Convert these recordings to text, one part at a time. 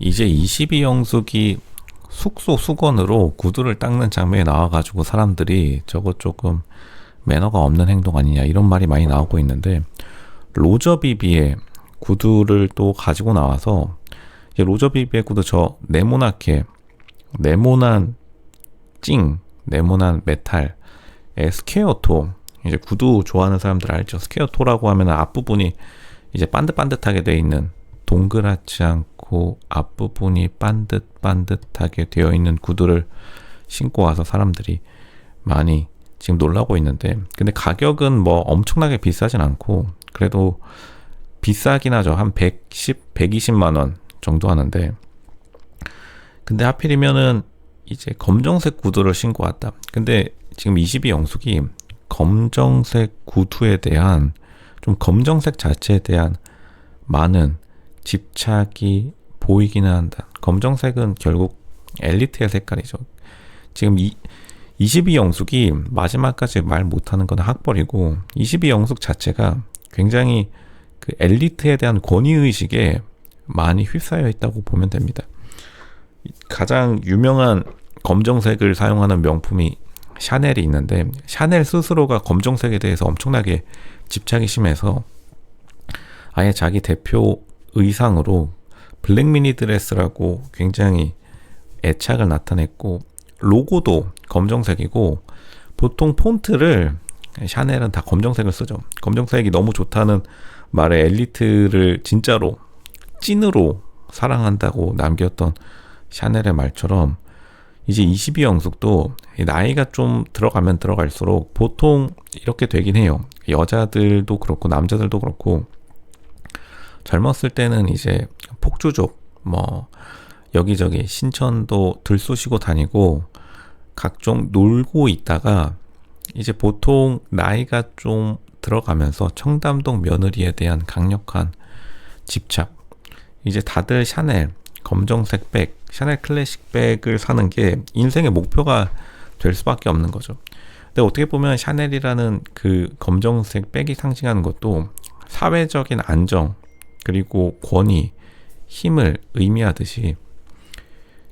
이제 22영숙이 숙소 수건으로 구두를 닦는 장면이 나와가지고 사람들이 저거 조금 매너가 없는 행동 아니냐 이런 말이 많이 나오고 있는데, 로저 비비의 구두를 또 가지고 나와서, 이제 로저 비비의 구두 저 네모나게 네모난 네모난 메탈 스퀘어토, 이제 구두 좋아하는 사람들 알죠? 스퀘어토라고 하면 앞부분이 이제 반듯반듯하게 되어 있는, 동그랗지 않고 앞부분이 반듯반듯하게 되어 있는 구두를 신고 와서 사람들이 많이 지금 놀라고 있는데, 근데 가격은 뭐 엄청나게 비싸진 않고 그래도 비싸긴 하죠. 한 120만 원 정도 하는데, 근데 하필이면은 이제 검정색 구두를 신고 왔다. 근데 지금 22영숙이 검정색 구두에 대한, 좀 검정색 자체에 대한 많은 집착이 보이기는 한다. 검정색은 결국 엘리트의 색깔이죠. 지금 22영숙이 마지막까지 말 못하는 건 학벌이고, 22영숙 자체가 굉장히 그 엘리트에 대한 권위의식에 많이 휩싸여 있다고 보면 됩니다. 가장 유명한 검정색을 사용하는 명품이 샤넬이 있는데, 샤넬 스스로가 검정색에 대해서 엄청나게 집착이 심해서 아예 자기 대표 의상으로 블랙 미니 드레스라고 굉장히 애착을 나타냈고, 로고도 검정색이고, 보통 폰트를 샤넬은 다 검정색을 쓰죠. 검정색이 너무 좋다는 말에 엘리트를 진짜로 찐으로 사랑한다고 남겼던 샤넬의 말처럼, 이제 22영숙도 나이가 좀 들어가면 들어갈수록 보통 이렇게 되긴 해요. 여자들도 그렇고 남자들도 그렇고, 젊었을 때는 이제 폭주족, 뭐 여기저기 신천도 들쑤시고 다니고 각종 놀고 있다가, 이제 보통 나이가 좀 들어가면서 청담동 며느리에 대한 강력한 집착, 이제 다들 샤넬 검정색 백, 샤넬 클래식 백을 사는 게 인생의 목표가 될 수밖에 없는 거죠. 근데 어떻게 보면 샤넬이라는 그 검정색 백이 상징하는 것도 사회적인 안정, 그리고 권위, 힘을 의미하듯이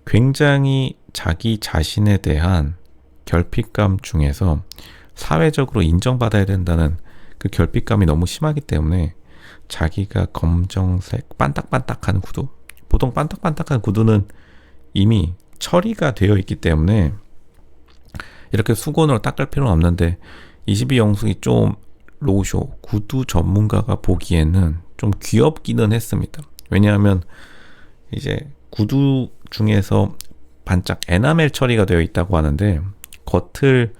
굉장히 자기 자신에 대한 결핍감 중에서 사회적으로 인정받아야 된다는 그 결핍감이 너무 심하기 때문에 자기가 검정색 반딱반딱한 구두, 보통 반딱반딱한 구두는 이미 처리가 되어 있기 때문에 이렇게 수건으로 닦을 필요는 없는데, 22영숙이 좀 로쇼 구두 전문가가 보기에는 좀 귀엽기는 했습니다. 왜냐하면 이제 구두 중에서 반짝 에나멜 처리가 되어 있다고 하는데, 겉을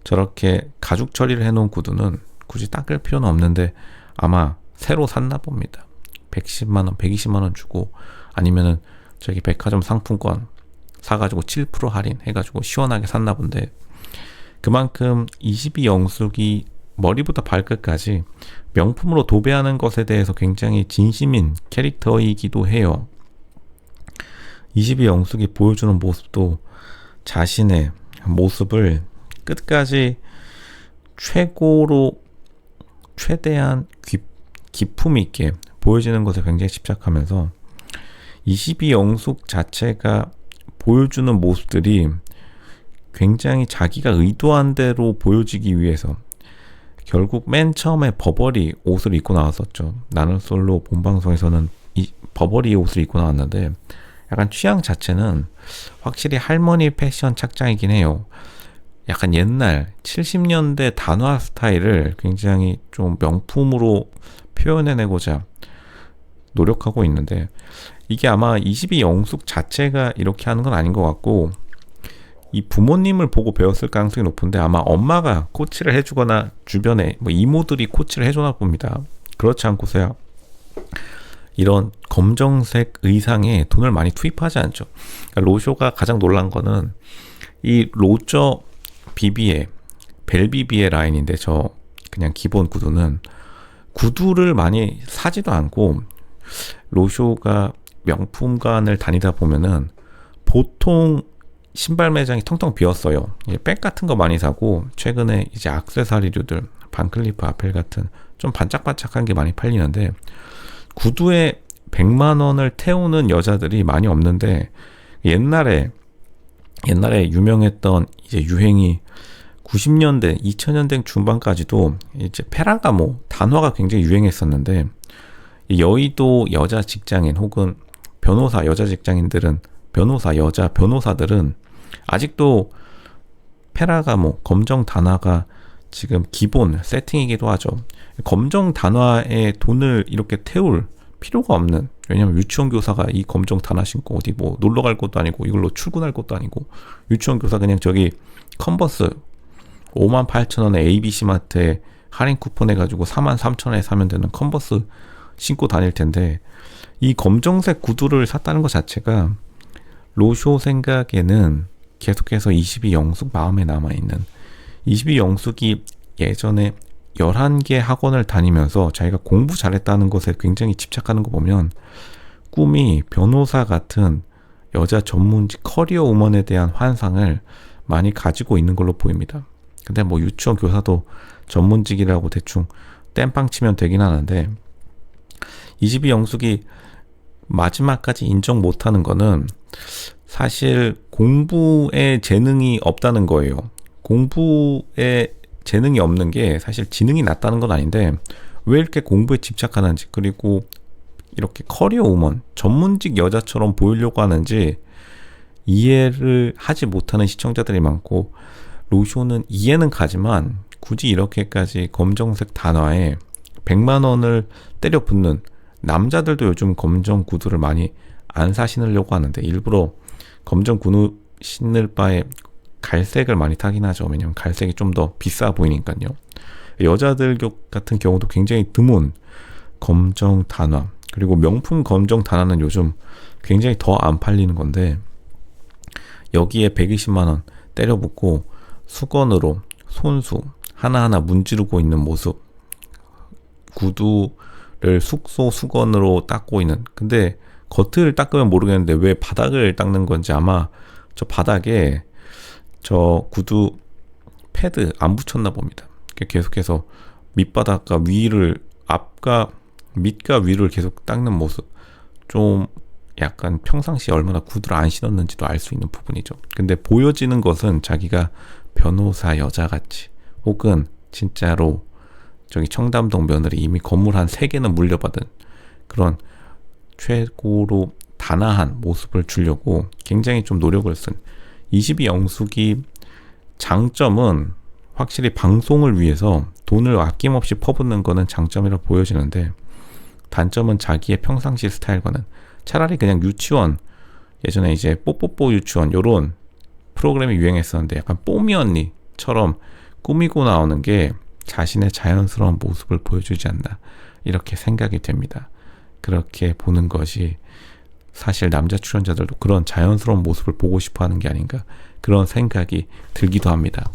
저렇게 가죽 처리를 해놓은 구두는 굳이 닦을 필요는 없는데 아마 새로 샀나 봅니다. 110만원, 120만원 주고, 아니면은 저기 백화점 상품권 사가지고 7% 할인 해가지고 시원하게 샀나 본데, 그만큼 22영숙이 머리부터 발끝까지 명품으로 도배하는 것에 대해서 굉장히 진심인 캐릭터이기도 해요. 22영숙이 보여주는 모습도 자신의 모습을 끝까지 최고로 최대한 기품 있게 보여지는 것에 굉장히 집착하면서, 22영숙 자체가 보여주는 모습들이 굉장히 자기가 의도한 대로 보여지기 위해서 결국 맨 처음에 버버리 옷을 입고 나왔었죠. 나는 솔로 본방송에서는 이 버버리 옷을 입고 나왔는데, 약간 취향 자체는 확실히 할머니 패션 착장이긴 해요. 약간 옛날 70년대 단화 스타일을 굉장히 좀 명품으로 표현해내고자 노력하고 있는데, 이게 아마 22영숙 자체가 이렇게 하는 건 아닌 것 같고, 이 부모님을 보고 배웠을 가능성이 높은데, 아마 엄마가 코치를 해주거나 주변에 뭐 이모들이 코치를 해주나 봅니다. 그렇지 않고서야 이런 검정색 의상에 돈을 많이 투입하지 않죠. 그러니까 로쇼가 가장 놀란 거는 이 로저 비비의 벨비비의 라인인데, 저 그냥 기본 구두는 구두를 많이 사지도 않고, 로쇼가 명품관을 다니다 보면은 보통 신발 매장이 텅텅 비었어요. 백 같은 거 많이 사고, 최근에 이제 액세서리류들, 반클리프 아펠 같은 좀 반짝반짝한 게 많이 팔리는데, 구두에 100만 원을 태우는 여자들이 많이 없는데, 옛날에 유명했던 이제 유행이 90년대, 2000년대 중반까지도 이제 페라가모 단화가 굉장히 유행했었는데, 여의도 여자 직장인 혹은 변호사 여자 직장인들은, 여자 변호사들은 아직도 페라가모 검정 단화가 지금 기본 세팅이기도 하죠. 검정 단화에 돈을 이렇게 태울 필요가 없는, 왜냐면 유치원 교사가 이 검정 단화 신고 어디 뭐 놀러 갈 것도 아니고 이걸로 출근할 것도 아니고, 유치원 교사 그냥 저기 컨버스 58,000원에 ABC 마트에 할인 쿠폰 해가지고 43,000원에 사면 되는 컨버스 신고 다닐 텐데, 이 검정색 구두를 샀다는 것 자체가 로쇼 생각에는 계속해서 22영숙 마음에 남아있는, 22영숙이 예전에 11개 학원을 다니면서 자기가 공부 잘했다는 것에 굉장히 집착하는 거 보면 꿈이 변호사 같은 여자 전문직 커리어 우먼에 대한 환상을 많이 가지고 있는 걸로 보입니다. 근데 뭐 유치원 교사도 전문직이라고 대충 땜빵 치면 되긴 하는데, 22영숙이 마지막까지 인정 못하는 거는 사실 공부에 재능이 없다는 거예요. 공부에 재능이 없는 게 사실 지능이 낮다는 건 아닌데, 왜 이렇게 공부에 집착하는지, 그리고 이렇게 커리어 우먼, 전문직 여자처럼 보이려고 하는지 이해를 하지 못하는 시청자들이 많고, 로쇼는 이해는 가지만 굳이 이렇게까지 검정색 단화에 100만 원을 때려 붓는, 남자들도 요즘 검정 구두를 많이 안 사신으려고 하는데 일부러 검정 구두 신을 바에 갈색을 많이 타긴 하죠. 왜냐면 갈색이 좀 더 비싸 보이니까요. 여자들 같은 경우도 굉장히 드문 검정 단화, 그리고 명품 검정 단화는 요즘 굉장히 더 안 팔리는 건데, 여기에 120만 원 때려붓고 수건으로 손수 하나하나 문지르고 있는 모습, 구두를 숙소 수건으로 닦고 있는, 근데 겉을 닦으면 모르겠는데 왜 바닥을 닦는 건지, 아마 저 바닥에 저 구두 패드 안 붙였나 봅니다. 계속해서 밑바닥과 위를, 밑과 위를 계속 닦는 모습, 좀 약간 평상시에 얼마나 구두를 안 신었는지도 알 수 있는 부분이죠. 근데 보여지는 것은 자기가 변호사 여자같이, 혹은 진짜로 저기 청담동 며느리 이미 건물 한 3개는 물려받은 그런 최고로 단아한 모습을 주려고 굉장히 좀 노력을 쓴 22영숙이, 장점은 확실히 방송을 위해서 돈을 아낌없이 퍼붓는 거는 장점이라고 보여지는데, 단점은 자기의 평상시 스타일과는, 차라리 그냥 유치원, 예전에 이제 뽀뽀뽀 유치원 요런 프로그램이 유행했었는데 약간 뽀미 언니처럼 꾸미고 나오는 게 자신의 자연스러운 모습을 보여주지 않나, 이렇게 생각이 됩니다. 그렇게 보는 것이 사실 남자 출연자들도 그런 자연스러운 모습을 보고 싶어 하는 게 아닌가, 그런 생각이 들기도 합니다.